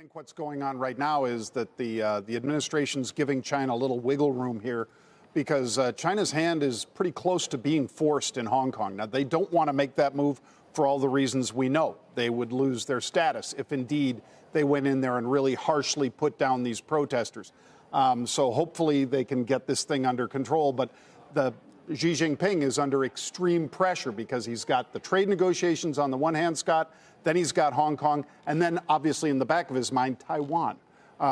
I think what's going on right now is that the administration's giving China a little wiggle room here because China's hand is pretty close to being forced in Hong Kong. Now, they don't want to make that move for all the reasons we know. They would lose their status if indeed they went in there and really harshly put down these protesters. So hopefully they can get this thing under control. But Xi Jinping is under extreme pressure because he's got the trade negotiations on the one hand, Scott, then he's got Hong Kong, and then obviously in the back of his mind, Taiwan.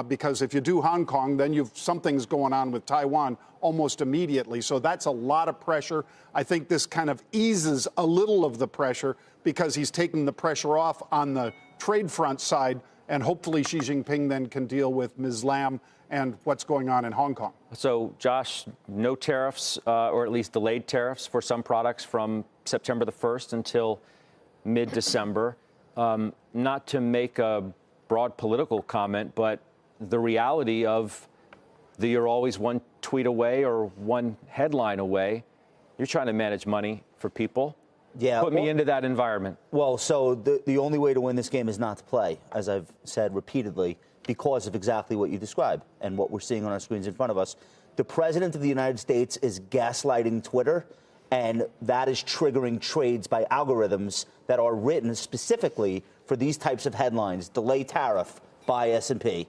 Because if you do Hong Kong, then something's going on with Taiwan almost immediately. So that's a lot of pressure. I think this kind of eases a little of the pressure because he's taking the pressure off on the trade front side. And hopefully Xi Jinping then can deal with Ms. Lam and what's going on in Hong Kong. So, Josh, no tariffs, or at least delayed tariffs for some products from September the 1st until mid-December. Not to make a broad political comment, but the reality of you're always one tweet away or one headline away. You're trying to manage money for people. Yeah, put me into that environment. Well, so the only way to win this game is not to play, as I've said repeatedly, because of exactly what you described and what we're seeing on our screens in front of us. The president of the United States is gaslighting Twitter, and that is triggering trades by algorithms that are written specifically for these types of headlines: delay tariff, buy S&P,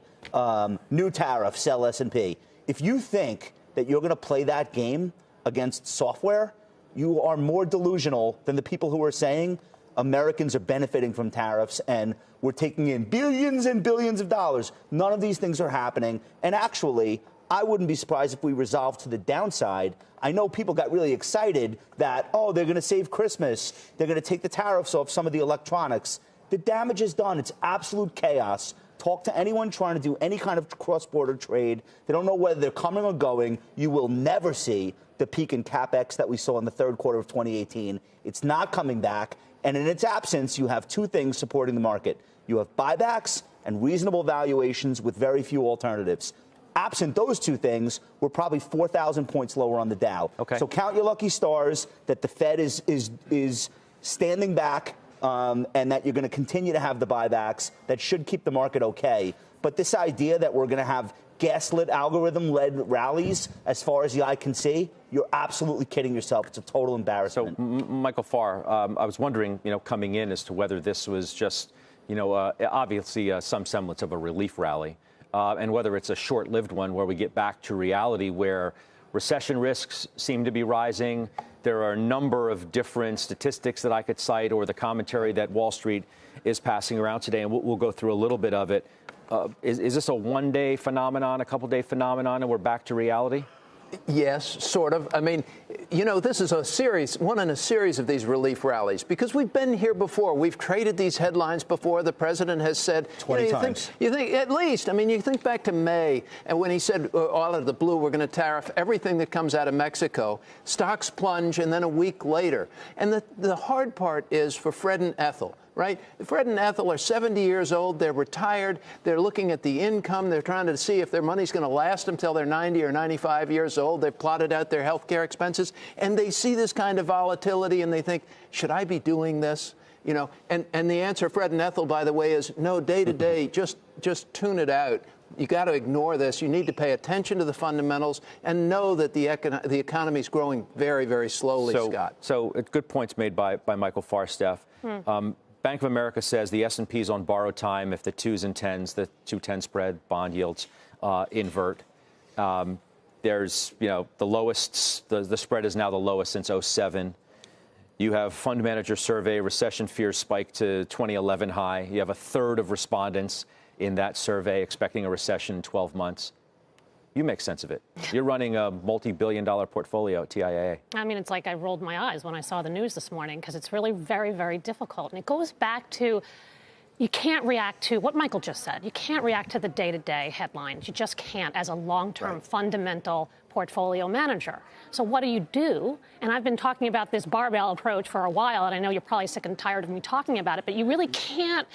new tariff, sell S&P. If you think that you're going to play that game against software, you are more delusional than the people who are saying Americans are benefiting from tariffs and we're taking in billions and billions of dollars. None of these things are happening. And actually, I wouldn't be surprised if we resolve to the downside. I know people got really excited that, oh, they're going to save Christmas. They're going to take the tariffs off some of the electronics. The damage is done. It's absolute chaos. Talk to anyone trying to do any kind of cross-border trade. They don't know whether they're coming or going. You will never see the peak in CapEx that we saw in the third quarter of 2018. It's not coming back. And in its absence, you have two things supporting the market. You have buybacks and reasonable valuations with very few alternatives. Absent those two things, we're probably 4,000 points lower on the Dow. Okay. So count your lucky stars that the Fed is standing back, and that you're going to continue to have the buybacks. That should keep the market okay. But this idea that we're going to have gaslit algorithm-led rallies as far as the eye can see, you're absolutely kidding yourself. It's a total embarrassment. So, Michael Farr, I was wondering, coming in as to whether this was just, obviously some semblance of a relief rally, and whether it's a short-lived one where we get back to reality where recession risks seem to be rising. There are a number of different statistics that I could cite, or the commentary that Wall Street is passing around today, and we'll go through a little bit of it. Is this a one-day phenomenon, a couple-day phenomenon, and we're back to reality? Yes, sort of. I mean, this is one in a series of these relief rallies, because we've been here before. We've traded these headlines before. The president has said 20 times. You think at least, you think back to May, and when he said all out of the blue, we're going to tariff everything that comes out of Mexico. Stocks plunge, and then a week later. And the hard part is for Fred and Ethel. Right? Fred and Ethel are 70 years old. They're retired. They're looking at the income. They're trying to see if their money's going to last them till they're 90 or 95 years old. They've plotted out their health care expenses, and they see this kind of volatility, and they think, should I be doing this? And the answer, Fred and Ethel, by the way, is no, day to day, just tune it out. You got to ignore this. You need to pay attention to the fundamentals and know that the economy is growing very, very slowly, Scott. So good points made by Michael Farr, Steph. Bank of America says the S&P is on borrowed time if the 2s and 10s, the 2-10 spread bond yields invert. There's, the lowest, the spread is now the lowest since 2007. You have fund manager survey, recession fears spike to 2011 high. You have a third of respondents in that survey expecting a recession in 12 months. You make sense of it. You're running a multi-billion-dollar portfolio at TIAA. It's like I rolled my eyes when I saw the news this morning, because it's really very, very difficult. And it goes back to, you can't react to what Michael just said. You can't react to the day-to-day headlines. You just can't as a long-term fundamental portfolio manager. So what do? And I've been talking about this barbell approach for a while, and I know you're probably sick and tired of me talking about it, but you really can't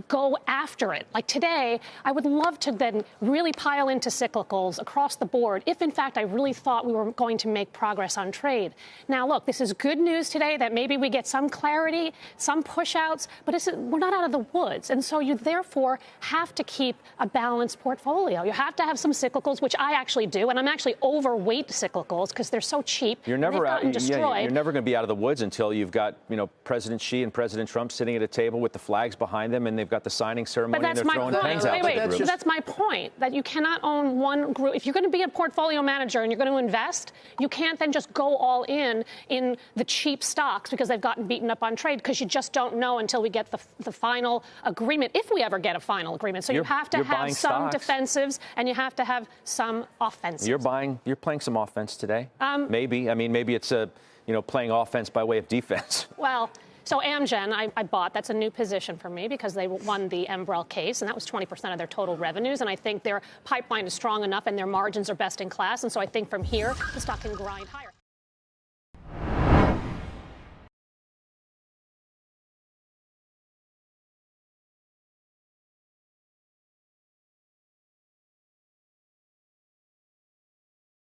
go after it. Like today, I would love to then really pile into cyclicals across the board if, in fact, I really thought we were going to make progress on trade. Now, look, this is good news today that maybe we get some clarity, some push-outs, but we're not out of the woods. And so you therefore have to keep a balanced portfolio. You have to have some cyclicals, which I actually do, and I'm actually overweight cyclicals because they're so cheap. You're never out. Yeah, you're never going to be out of the woods until you've got, President Xi and President Trump sitting at a table with the flags behind them, and they've got the signing ceremony, and they're throwing pens out. Wait, that's my point, that you cannot own one group. If you're going to be a portfolio manager and you're going to invest, you can't then just go all in the cheap stocks because they've gotten beaten up on trade, because you just don't know until we get the final agreement, if we ever get a final agreement. So you have to have some defensives and you have to have some offensives. You're playing some offense today. Maybe. I mean, maybe it's playing offense by way of defense. Well, so Amgen, I bought. That's a new position for me because they won the Embrel case, and that was 20% of their total revenues. And I think their pipeline is strong enough and their margins are best in class. And so I think from here, the stock can grind higher.